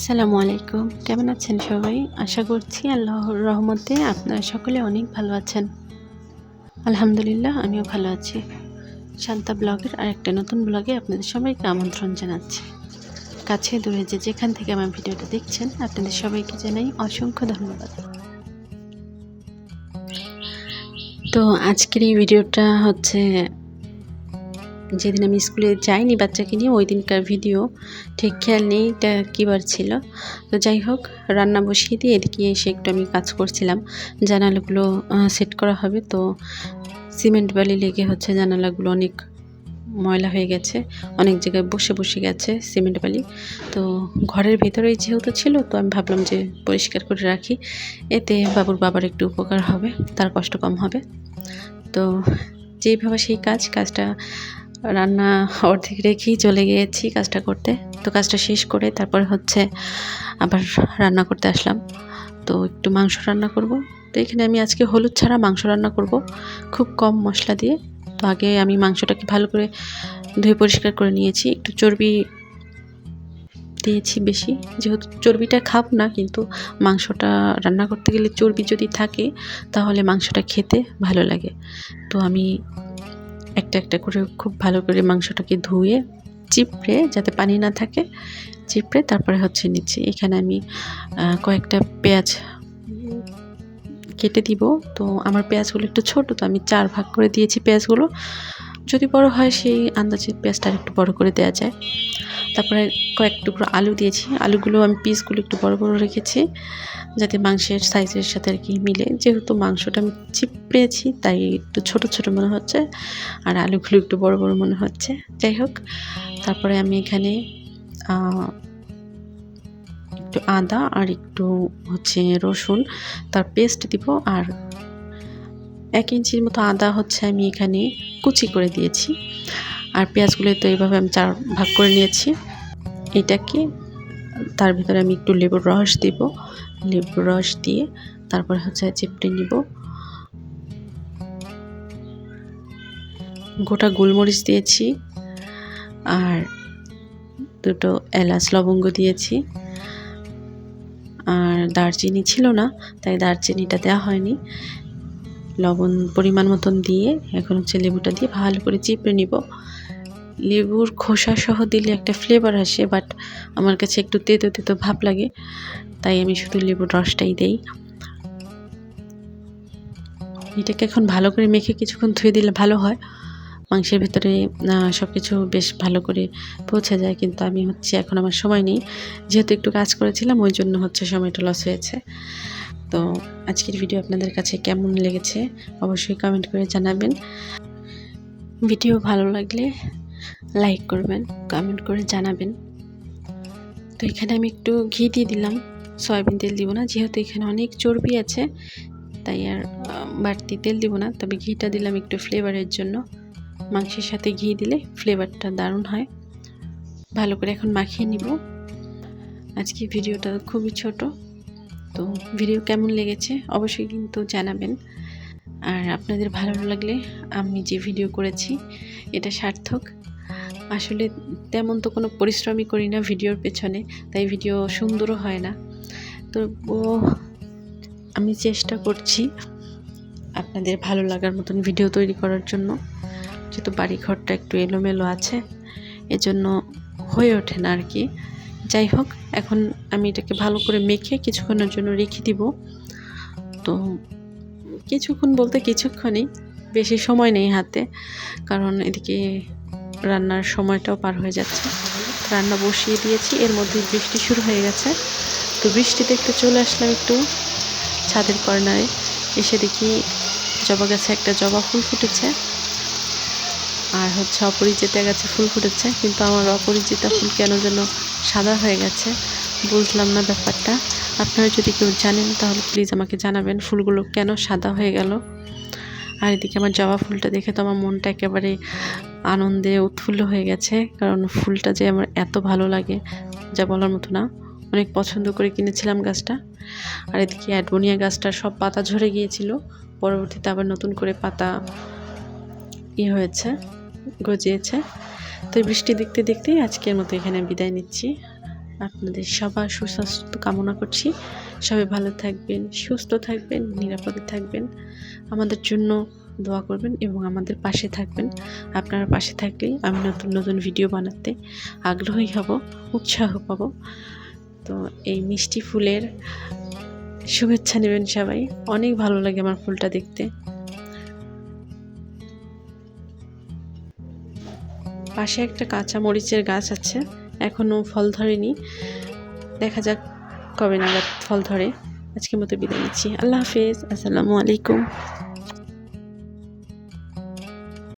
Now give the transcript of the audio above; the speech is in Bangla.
আসসালামু আলাইকুম। কেমন আছেন সবাই? আশা করছি আল্লাহর রহমতে আপনারা সকলে অনেক ভালো আছেন। আলহামদুলিল্লাহ আমিও ভালো আছি। শান্তা ব্লগের আরেকটা নতুন ব্লগে আপনাদের সবাইকে আমন্ত্রণ জানাচ্ছি। কাছে দূরে যে যেখান থেকে আমার ভিডিওটা দেখছেন আপনাদের সবাইকে জানাই অসংখ্য ধন্যবাদ। তো আজকের এই ভিডিওটা হচ্ছে যেদিন আমি স্কুলে যাইনি বাচ্চাকে নিয়ে ওই দিনকার ভিডিও, ঠিক খেয়াল নেই এটা কী বার ছিল। তো যাই হোক, রান্না বসিয়ে দিয়ে এদিকে এসে একটু আমি কাজ করছিলাম। জানালাগুলো সেট করা হবে, তো সিমেন্ট বালি লেগে হচ্ছে জানালাগুলো অনেক ময়লা হয়ে গেছে, অনেক জায়গায় বসে গেছে সিমেন্ট বালি। তো ঘরের ভেতরেই যেহেতু ছিল, তো আমি ভাবলাম যে পরিষ্কার করে রাখি, এতে বাবুর বাবার একটু উপকার হবে, তার কষ্ট কম হবে। তো যেইভাবে সেই কাজটা রান্না অর্ধেক রেখেই চলে গিয়েছি কাজটা করতে। তো কাজটা শেষ করে তারপরে হচ্ছে আবার রান্না করতে আসলাম। তো একটু মাংস রান্না করব। তো এখানে আমি আজকে হলুদ ছাড়া মাংস রান্না করব, খুব কম মশলা দিয়ে। তো আগে আমি মাংসটাকে ভালো করে ধুয়ে পরিষ্কার করে নিয়েছি। একটু চর্বি দিয়েছি বেশি, যেহেতু চর্বিটা খাব না, কিন্তু মাংসটা রান্না করতে গেলে চর্বি যদি থাকে তাহলে মাংসটা খেতে ভালো লাগে। তো আমি একটা করে খুব ভালো করে মাংসটাকে ধুয়ে চিপড়ে, যাতে পানি না থাকে, চিপড়ে তারপরে হচ্ছে নিচ্ছি। এখানে আমি কয়েকটা পেঁয়াজ কেটে দিব। তো আমার পেঁয়াজগুলো একটু ছোট, তো আমি 4 ভাগ করে দিয়েছি পেঁয়াজগুলো। যদি বড় হয় সেই আন্দাজে পেঁয়াজটা একটু বড় করে দেওয়া যায়। তারপরে কয়েক টুকরো আলু দিয়েছি। আলুগুলো আমি পিসগুলো একটু বড় রেখেছি, যাতে মাংসের সাইজের সাথে আর কি মিলে। যেহেতু মাংসটা আমি চিপড়েছি তাই একটু ছোট মনে হচ্ছে, আর আলুগুলো একটু বড় মনে হচ্ছে। যাই হোক, তারপরে আমি এখানে একটু আদা আর একটু হচ্ছে রসুন তার পেস্ট দিব, আর 1 ইঞ্চির মতো আদা হচ্ছে আমি এখানে কুচি করে দিয়েছি। আর পেঁয়াজগুলো তো এইভাবে আমি 4 ভাগ করে নিয়েছি। এটাকে তার ভিতরে আমি একটু লেবুর রস দিব। লেবুর রস দিয়ে তারপর হচ্ছে চিপড়ে নিব। গোটা গোলমরিচ দিয়েছি, আর 2টো এলাচ লবঙ্গ দিয়েছি। আর দারচিনি ছিল না, তাই দারচিনিটা দেওয়া হয়নি। লবণ পরিমাণ মতন দিয়ে এখন হচ্ছে লেবুটা দিয়ে ভালো করে চিপড়ে নিব। লেবুর খোসা সহ দিলে একটা ফ্লেভার আসে, বাট আমার কাছে একটু তেতো ভাব লাগে, তাই আমি শুধু লেবুর রসটাই দেই। এটাকে এখন ভালো করে মেখে কিছুক্ষণ ধুয়ে দিলে ভালো হয়, মাংসের ভেতরে সব কিছু বেশ ভালো করে পৌঁছে যায়। কিন্তু আমি হচ্ছে এখন আমার সময় নেই, যেহেতু একটু কাজ করেছিলাম ওই জন্য হচ্ছে সময়টা লস হয়েছে। তো আজকের ভিডিও আপনাদের কাছে কেমন লেগেছে অবশ্যই কমেন্ট করে জানাবেন। ভিডিও ভালো লাগলে লাইক করবেন, কমেন্ট করে জানাবেন। তো এখানে আমি একটু ঘি দিয়ে দিলাম, সয়াবিন তেল দিব না, যেহেতু এখানে অনেক চর্বি আছে, তাই আর বাড়তি তেল দিব না। তবে ঘিটা দিলাম একটু ফ্লেভারের জন্য। মাংসের সাথে ঘি দিলে ফ্লেভারটা দারুণ হয়। ভালো করে এখন মাখিয়ে নিব। আজকে ভিডিওটা খুবই ছোট, তো ভিডিও কেমন লেগেছে অবশ্যই কিন্তু জানাবেন। আর আপনাদের ভালো লাগলে আমি যে ভিডিও করেছি এটা সার্থক। আসলে তেমন তো কোনো পরিশ্রমই করি না ভিডিওর পেছনে, তাই ভিডিও সুন্দরও হয় না। তো আমি চেষ্টা করছি আপনাদের ভালো লাগার মতন ভিডিও তৈরি করার জন্য। যেহেতু বাড়ি ঘরটা একটু এলোমেলো আছে, এজন্য হয়ে ওঠে না আর কি। যাই হোক, এখন আমি এটাকে ভালো করে মেখে কিছুক্ষণের জন্য রেখে দিব। তো কিছুক্ষণ বলতে কিছুক্ষণই, বেশি সময় নেই হাতে, কারণ এদিকে রান্নার সময়টাও পার হয়ে যাচ্ছে। রান্না বসিয়ে দিয়েছি, এর মধ্যে বৃষ্টি শুরু হয়ে গেছে। তো বৃষ্টি দেখতে চলে আসলাম একটু ছাদের কর্নারে। এসে দেখি জবা গাছে একটা জবা ফুল ফুটেছে, আর হচ্ছে অপরাজিতা গাছে ফুল ফুটেছে। কিন্তু আমার অপরাজিতা ফুল কেন যেন সাদা হয়ে গেছে, বুঝলাম না ব্যাপারটা। আপনারা যদি কেউ জানেন তাহলে প্লিজ আমাকে জানাবেন ফুলগুলো কেন সাদা হয়ে গেল। আর এদিকে আমার জবা ফুলটা দেখে তো আমার মনটা একেবারে আনন্দে উৎফুল্ল হয়ে গেছে, কারণ ফুলটা যে আমার এত ভালো লাগে যা বলার মতো না। অনেক পছন্দ করে কিনেছিলাম গাছটা। আর এদিকে অ্যাডবোনিয়া গাছটার সব পাতা ঝরে গিয়েছিল, পরবর্তীতে আবার নতুন করে পাতা হয়েছে, গজিয়েছে। তো বৃষ্টি দেখতেই আজকের মতো এখানে বিদায় নিচ্ছি। আপনাদের সবার সুস্বাস্থ্য কামনা করছি। সবাই ভালো থাকবেন, সুস্থ থাকবেন, নিরাপদে থাকবেন। আমাদের জন্য দোয়া করবেন এবং আমাদের পাশে থাকবেন। আপনারা পাশে থাকলেই আমি নতুন নতুন ভিডিও বানাতে আগ্রহী হব, উৎসাহ পাব। তো এই মিষ্টি ফুলের শুভেচ্ছা নেবেন সবাই। অনেক ভালো লাগে আমার ফুলটা দেখতে। পাশে একটা কাঁচা মরিচের গাছ আছে, এখনো ফল ধরেনি। দেখা যাক কবে নাগাদ ফল ধরে। আজকের মতো বিদায় নিচ্ছি। আল্লাহ হাফেজ। আসসালামু আলাইকুম।